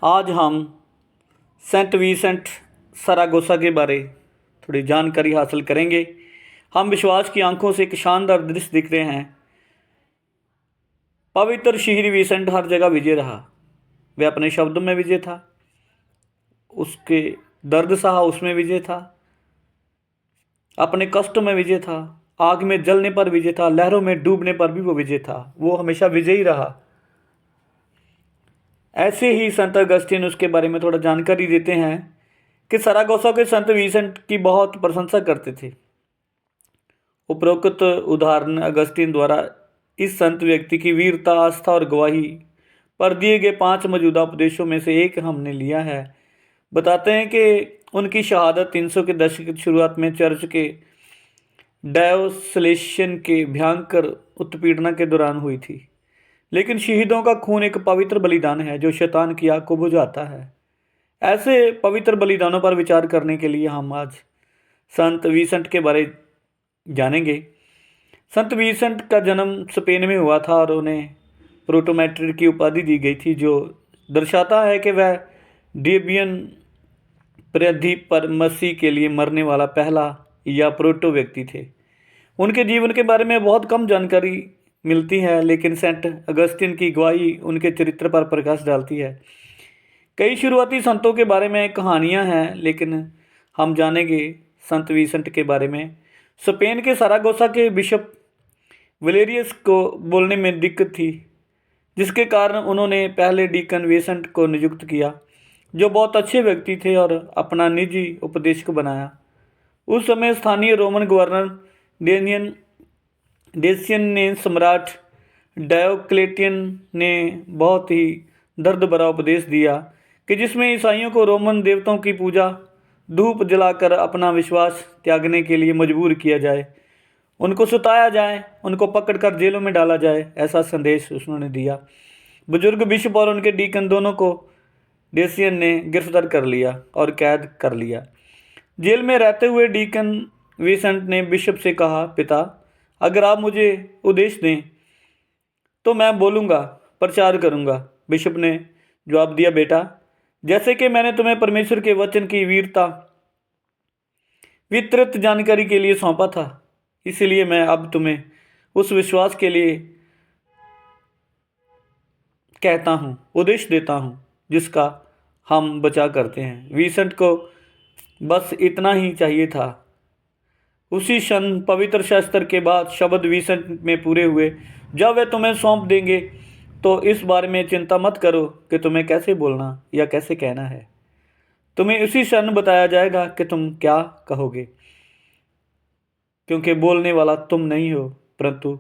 आज हम Saint Vincent सरागोसा के बारे थोड़ी जानकारी हासिल करेंगे। हम विश्वास की आंखों से एक शानदार दृश्य दिख रहे हैं। पवित्र शहीद विंसेंट हर जगह विजय रहा। वह अपने शब्दों में विजय था, उसके दर्द सहा उसमें विजय था, अपने कष्टों में विजय था, आग में जलने पर विजय था, लहरों में डूबने पर भी वो विजय था। वो हमेशा विजयी रहा। ऐसे ही संत अगस्तीन उसके बारे में थोड़ा जानकारी देते हैं कि सरागोसा के संत विंसेंट की बहुत प्रशंसा करते थे। उपरोक्त उदाहरण अगस्तीन द्वारा इस संत व्यक्ति की वीरता, आस्था और गवाही पर दिए गए 5 मौजूदा उपदेशों में से एक हमने लिया है। बताते हैं कि उनकी शहादत 300 के दशक की शुरुआत में चर्च के डायोस्लेशन के भयंकर उत्पीड़न के दौरान हुई थी। लेकिन शहीदों का खून एक पवित्र बलिदान है जो शैतान की आग को बुझाता है। ऐसे पवित्र बलिदानों पर विचार करने के लिए हम आज संत विंसेंट के बारे जानेंगे। संत विंसेंट का जन्म स्पेन में हुआ था और उन्हें प्रोटोमेट्रिर की उपाधि दी गई थी, जो दर्शाता है कि वह डेबियन पृथ्वी पर मसीह के लिए मरने वाला पहला या प्रोटो व्यक्ति थे। उनके जीवन के बारे में बहुत कम जानकारी मिलती है, लेकिन सेंट अगस्तीन की गवाही उनके चरित्र पर प्रकाश डालती है। कई शुरुआती संतों के बारे में कहानियां हैं, लेकिन हम जानेंगे संत विंसेंट के बारे में। स्पेन के सरागोसा के बिशप वलेरियस को बोलने में दिक्कत थी, जिसके कारण उन्होंने पहले डीकन विंसेंट को नियुक्त किया, जो बहुत अच्छे व्यक्ति थे, और अपना निजी उपदेशक बनाया। उस समय स्थानीय रोमन गवर्नर डेसियन ने सम्राट डायोक्लेटियन ने बहुत ही दर्द भरा उपदेश दिया कि जिसमें ईसाइयों को रोमन देवताओं की पूजा धूप जलाकर अपना विश्वास त्यागने के लिए मजबूर किया जाए, उनको सुताया जाए, उनको पकड़कर जेलों में डाला जाए। ऐसा संदेश उन्होंने दिया। बुजुर्ग बिशप और उनके डीकन दोनों को डेसियन ने गिरफ्तार कर लिया और कैद कर लिया। जेल में रहते हुए डीकन विंसेंट ने बिशप से कहा, पिता, अगर आप मुझे उपदेश दें तो मैं बोलूँगा, प्रचार करूँगा। बिशप ने जवाब दिया, बेटा, जैसे कि मैंने तुम्हें परमेश्वर के वचन की विस्तृत जानकारी के लिए सौंपा था, इसलिए मैं अब तुम्हें उस विश्वास के लिए कहता हूँ, उपदेश देता हूँ, जिसका हम बचा करते हैं। विंसेंट को बस इतना ही चाहिए था। उसी क्षण पवित्र शास्त्र के बाद शब्द विंसेंट में पूरे हुए, जब वे तुम्हें सौंप देंगे तो इस बारे में चिंता मत करो कि तुम्हें कैसे बोलना या कैसे कहना है। तुम्हें उसी क्षण बताया जाएगा कि तुम क्या कहोगे, क्योंकि बोलने वाला तुम नहीं हो, परंतु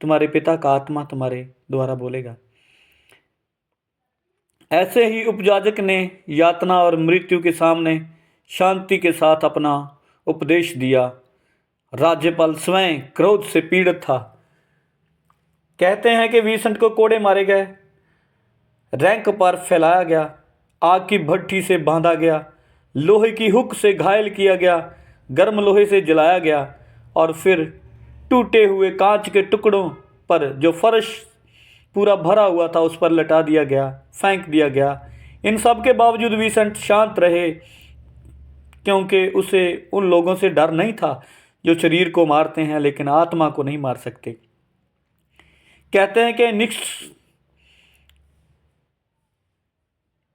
तुम्हारे पिता का आत्मा तुम्हारे द्वारा बोलेगा। ऐसे ही उपयाजक ने यातना और मृत्यु के सामने शांति के साथ अपना उपदेश दिया। राज्यपाल स्वयं क्रोध से पीड़ित था। कहते हैं कि विंसेंट को कोड़े मारे गए, रैंक पर फैलाया गया, आग की भट्ठी से बांधा गया, लोहे की हुक से घायल किया गया, गर्म लोहे से जलाया गया और फिर टूटे हुए कांच के टुकड़ों पर जो फर्श पूरा भरा हुआ था उस पर लटा दिया गया, फेंक दिया गया। इन सब के बावजूद विंसेंट शांत रहे, क्योंकि उसे उन लोगों से डर नहीं था जो शरीर को मारते हैं लेकिन आत्मा को नहीं मार सकते। कहते हैं कि निक्स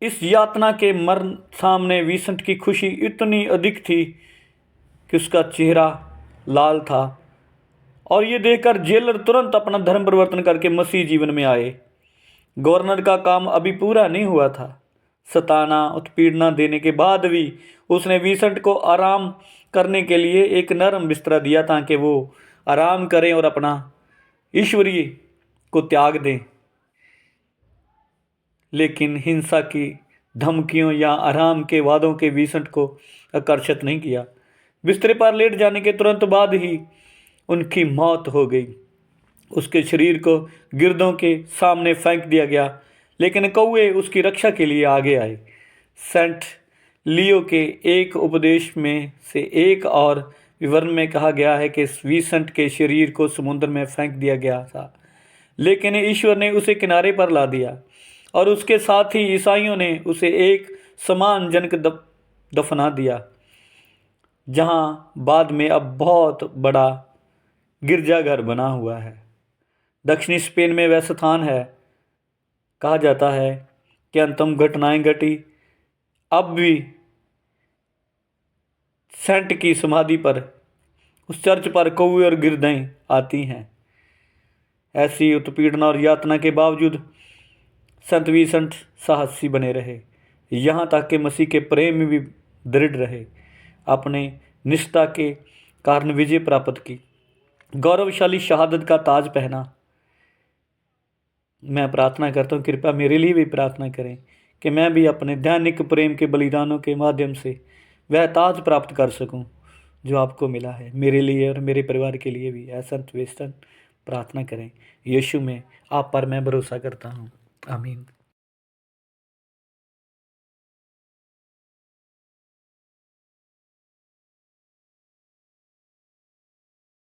इस यातना के मरण सामने विंसेंट की खुशी इतनी अधिक थी कि उसका चेहरा लाल था, और ये देखकर जेलर तुरंत अपना धर्म परिवर्तन करके मसीह जीवन में आए। गवर्नर का काम अभी पूरा नहीं हुआ था। सताना, उत्पीड़ना देने के बाद भी उसने विंसेंट को आराम करने के लिए एक नरम बिस्तरा दिया ताकि वो आराम करें और अपना ईश्वरीय को त्याग दें। लेकिन हिंसा की धमकियों या आराम के वादों के विंसेंट को आकर्षित नहीं किया। बिस्तरे पर लेट जाने के तुरंत बाद ही उनकी मौत हो गई। उसके शरीर को गिरदों के सामने फेंक दिया गया, लेकिन कौवे उसकी रक्षा के लिए आगे आए। सेंट लियो के एक उपदेश में से एक और विवरण में कहा गया है कि विंसेंट के शरीर को समुद्र में फेंक दिया गया था, लेकिन ईश्वर ने उसे किनारे पर ला दिया और उसके साथ ही ईसाइयों ने उसे एक सम्मानजनक दफना दिया, जहाँ बाद में अब बहुत बड़ा गिरजाघर बना हुआ है। दक्षिणी स्पेन में वह स्थान है, कहा जाता है कि अंतिम घटनाएं घटी। अब भी सेंट की समाधि पर, उस चर्च पर कौवे और गिरधाएं आती हैं। ऐसी उत्पीड़न और यातना के बावजूद संत विंसेंट साहसी बने रहे, यहाँ तक कि मसीह के प्रेम में भी दृढ़ रहे। अपने निष्ठा के कारण विजय प्राप्त की, गौरवशाली शहादत का ताज पहना। मैं प्रार्थना करता हूँ, कृपया मेरे लिए भी प्रार्थना करें कि मैं भी अपने दैनिक प्रेम के बलिदानों के माध्यम से वह ताज प्राप्त कर सकूं जो आपको मिला है, मेरे लिए और मेरे परिवार के लिए भी। ऐसा प्रार्थना करें। यीशु में आप पर मैं भरोसा करता हूँ। आमीन।